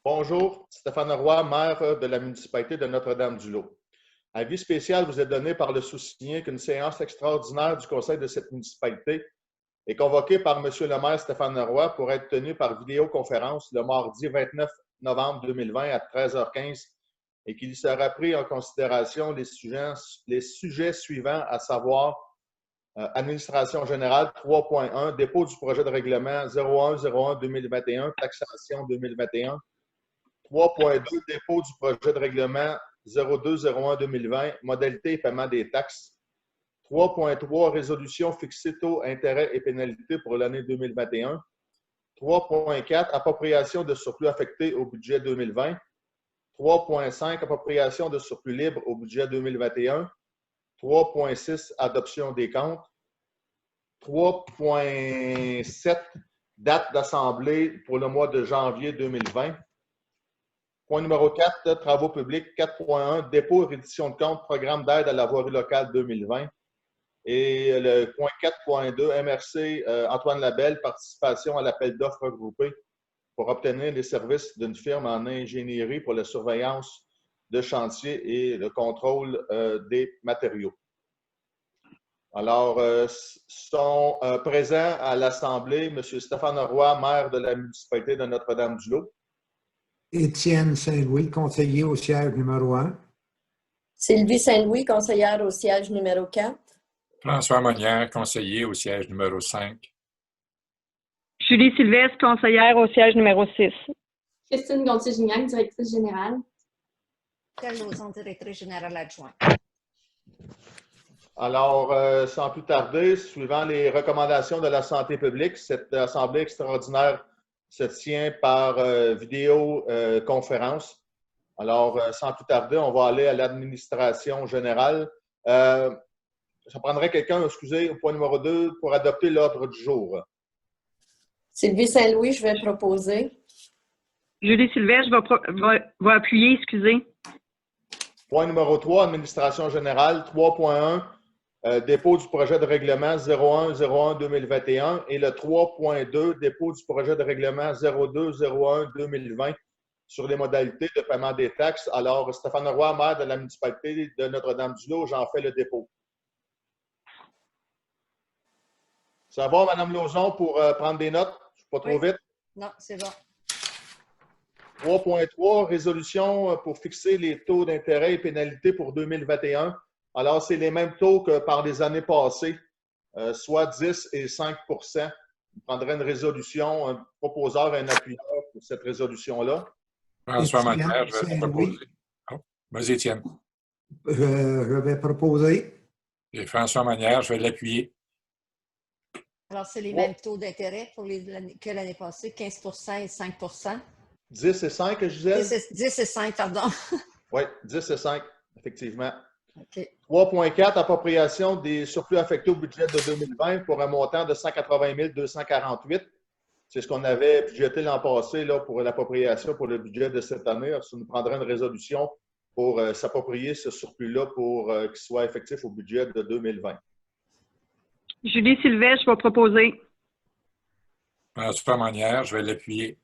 Bonjour, Stéphane Roy, maire de la municipalité de Notre-Dame-du-Lot. Avis spécial vous est donné par le sous-signé qu'une séance extraordinaire du conseil de cette municipalité est convoquée par M. le maire Stéphane Roy pour être tenue par vidéoconférence le mardi 29 novembre 2020 à 13h15 et qu'il y sera pris en considération les sujets suivants, à savoir Administration générale 3.1, dépôt du projet de règlement 01-01-2021, taxation 2021. 3.2, dépôt du projet de règlement 02-01-2020, modalité et paiement des taxes. 3.3, résolution fixée taux, intérêts et pénalités pour l'année 2021. 3.4, appropriation de surplus affecté au budget 2020. 3.5, appropriation de surplus libre au budget 2021. 3.6, adoption des comptes. 3.7, date d'assemblée pour le mois de janvier 2020. Point numéro 4, travaux publics. 4.1, dépôt et rédition de compte, programme d'aide à la voirie locale 2020. Et le point 4.2, MRC Antoine Labelle, participation à l'appel d'offres regroupé pour obtenir les services d'une firme en ingénierie pour la surveillance de chantier et le contrôle des matériaux. Alors, sont présents à l'Assemblée M. Stéphane Roy, maire de la municipalité de Notre-Dame-du-Lot. Étienne Saint-Louis, conseiller au siège numéro 1. Sylvie Saint-Louis, conseillère au siège numéro 4. François Monnière, conseiller au siège numéro 5. Julie Sylvestre, conseillère au siège numéro 6. Christine Gontier-Gignac, directrice générale. Michèle Lauzon, directrice générale adjointe. Alors, sans plus tarder, suivant les recommandations de la santé publique, cette assemblée extraordinaire se tient par vidéoconférence. Alors, sans plus tarder, on va aller à l'administration générale. Ça prendrait quelqu'un, excusez, au point numéro 2, pour adopter l'ordre du jour. Sylvie Saint-Louis, je vais proposer. Julie Sylvestre va appuyer, excusez. Point numéro 3, administration générale. 3.1, dépôt du projet de règlement 01-01-2021 et le 3.2, dépôt du projet de règlement 02-01-2020 sur les modalités de paiement des taxes. Alors, Stéphane Roy, maire de la municipalité de Notre-Dame-du-Lot, j'en fais le dépôt. Ça va, Mme Lauzon, pour prendre des notes? Je ne suis pas trop vite? Non, c'est bon. 3.3, résolution pour fixer les taux d'intérêt et pénalités pour 2021. Alors, c'est les mêmes taux que par les années passées, soit 10 et 5 On prendrait une résolution, un proposeur et un appuyeur pour cette résolution-là. François Monnière, je vais proposer. Oh, vas-y, Étienne. Je vais proposer. Et François Monnière, je vais l'appuyer. Alors, c'est les mêmes taux d'intérêt que l'année passée, 15 et 5 10 et 5, Gisèle? 10 et 5, pardon. Oui, 10 et 5, effectivement. OK. 3.4, appropriation des surplus affectés au budget de 2020 pour un montant de 180 248. C'est ce qu'on avait budgété l'an passé là, pour l'appropriation pour le budget de cette année. Alors, ça nous prendrait une résolution pour s'approprier ce surplus-là pour qu'il soit effectif au budget de 2020. Julie Sylvestre, je vais proposer. François Monnière, je vais l'appuyer.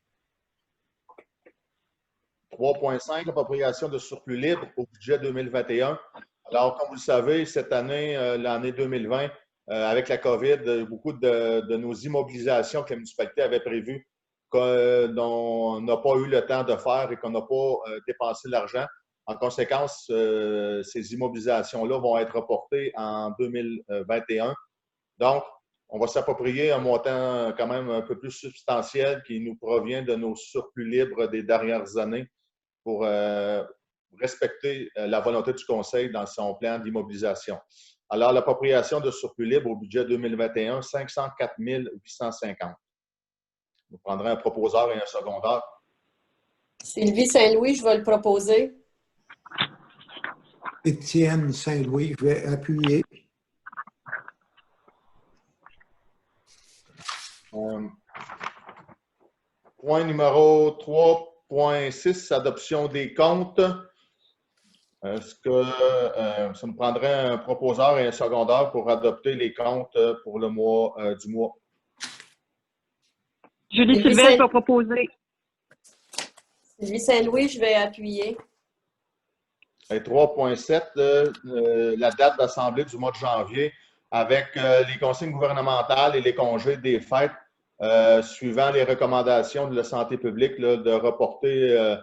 3.5, appropriation de surplus libre au budget 2021. Alors, comme vous le savez, cette année, l'année 2020, avec la COVID, beaucoup de nos immobilisations que la municipalité avait prévues, qu'on n'a pas eu le temps de faire et qu'on n'a pas dépensé l'argent. En conséquence, ces immobilisations-là vont être reportées en 2021. Donc, on va s'approprier un montant quand même un peu plus substantiel qui nous provient de nos surplus libres des dernières années pour respecter la volonté du Conseil dans son plan d'immobilisation. Alors, l'appropriation de surplus libre au budget 2021, 504 850. Vous prendrez un proposeur et un secondaire. Sylvie Saint-Louis, je vais le proposer. Étienne Saint-Louis, je vais appuyer. Point numéro 3.6, adoption des comptes. Est-ce que ça me prendrait un proposeur et un secondaire pour adopter les comptes pour le mois du mois? Julie Sylvestre va proposer. Sylvie Saint-Louis, je vais appuyer. Et 3.7, la date d'assemblée du mois de janvier avec les consignes gouvernementales et les congés des fêtes suivant les recommandations de la santé publique là, de reporter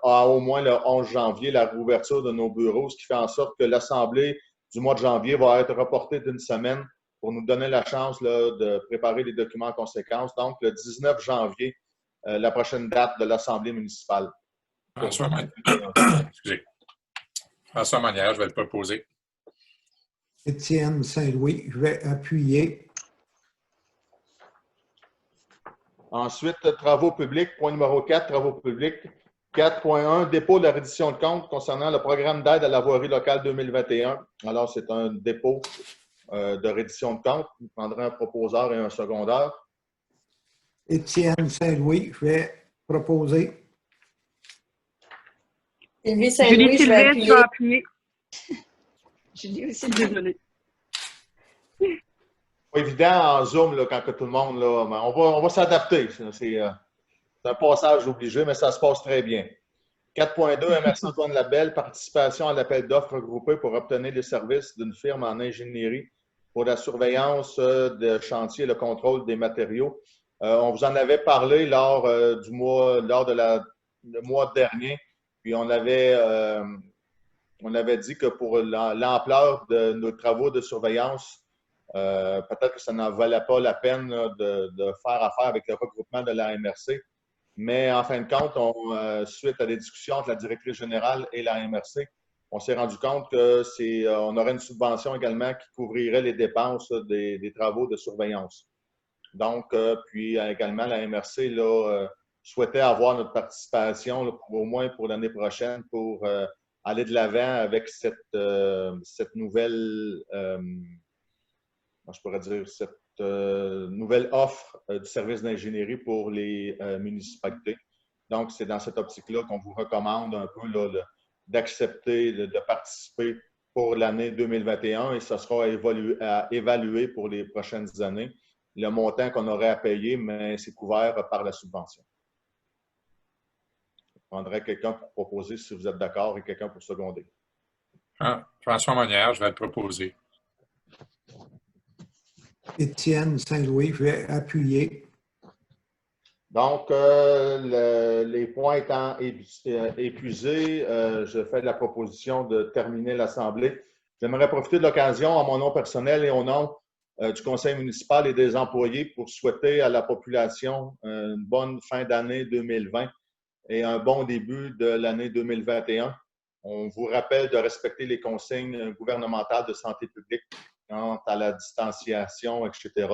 à au moins le 11 janvier la réouverture de nos bureaux, ce qui fait en sorte que l'assemblée du mois de janvier va être reportée d'une semaine pour nous donner la chance là, de préparer les documents en conséquence. Donc, le 19 janvier, la prochaine date de l'Assemblée municipale. François Manière, je vais le proposer. Étienne Saint-Louis, je vais appuyer. Ensuite, travaux publics, point numéro 4, travaux publics. 4.1, dépôt de la reddition de compte concernant le programme d'aide à la voirie locale 2021. Alors, c'est un dépôt de reddition de compte. Il prendra un proposeur et un secondaire. Étienne Saint-Louis, je vais proposer. Sylvie Saint-Louis, Julie je vais Sylvestre, je vais appuyer. appuyer. Julie aussi. Désolée. Pas évident en Zoom là, quand que tout le monde, là, mais on va s'adapter. C'est un passage obligé, mais ça se passe très bien. 4.2, merci Antoine Labelle, participation à l'appel d'offres regroupé pour obtenir les services d'une firme en ingénierie pour la surveillance de chantier et le contrôle des matériaux. On vous en avait parlé lors du mois dernier, puis on avait dit que pour l'ampleur de nos travaux de surveillance, peut-être que ça n'en valait pas la peine de faire affaire avec le regroupement de la MRC. Mais en fin de compte, suite à des discussions entre la directrice générale et la MRC, on s'est rendu compte qu'on aurait une subvention également qui couvrirait les dépenses des travaux de surveillance. Donc, puis également, la MRC là, souhaitait avoir notre participation là, au moins pour l'année prochaine pour aller de l'avant avec cette nouvelle, je pourrais dire, cette nouvelle offre du service d'ingénierie pour les municipalités. Donc, c'est dans cette optique-là qu'on vous recommande un peu d'accepter de participer pour l'année 2021 et ça sera évalué pour les prochaines années. Le montant qu'on aurait à payer, mais c'est couvert par la subvention. Je prendrai quelqu'un pour proposer si vous êtes d'accord et quelqu'un pour seconder. François Manière, je vais le proposer. Étienne Saint-Louis, je vais appuyer. Donc, les points étant épuisés, je fais la proposition de terminer l'Assemblée. J'aimerais profiter de l'occasion, à mon nom personnel et au nom du Conseil municipal et des employés, pour souhaiter à la population une bonne fin d'année 2020 et un bon début de l'année 2021. On vous rappelle de respecter les consignes gouvernementales de santé publique quant à la distanciation, etc.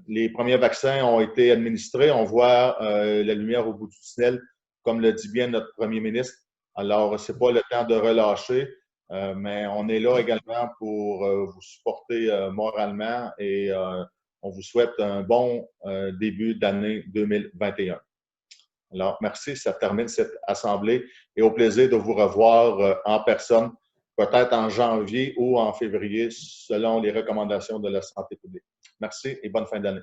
Les premiers vaccins ont été administrés. On voit la lumière au bout du tunnel, comme le dit bien notre premier ministre. Alors, ce n'est pas le temps de relâcher, mais on est là également pour vous supporter moralement et on vous souhaite un bon début d'année 2021. Alors, merci. Ça termine cette assemblée et au plaisir de vous revoir en personne, peut-être en janvier ou en février, selon les recommandations de la santé publique. Merci et bonne fin d'année.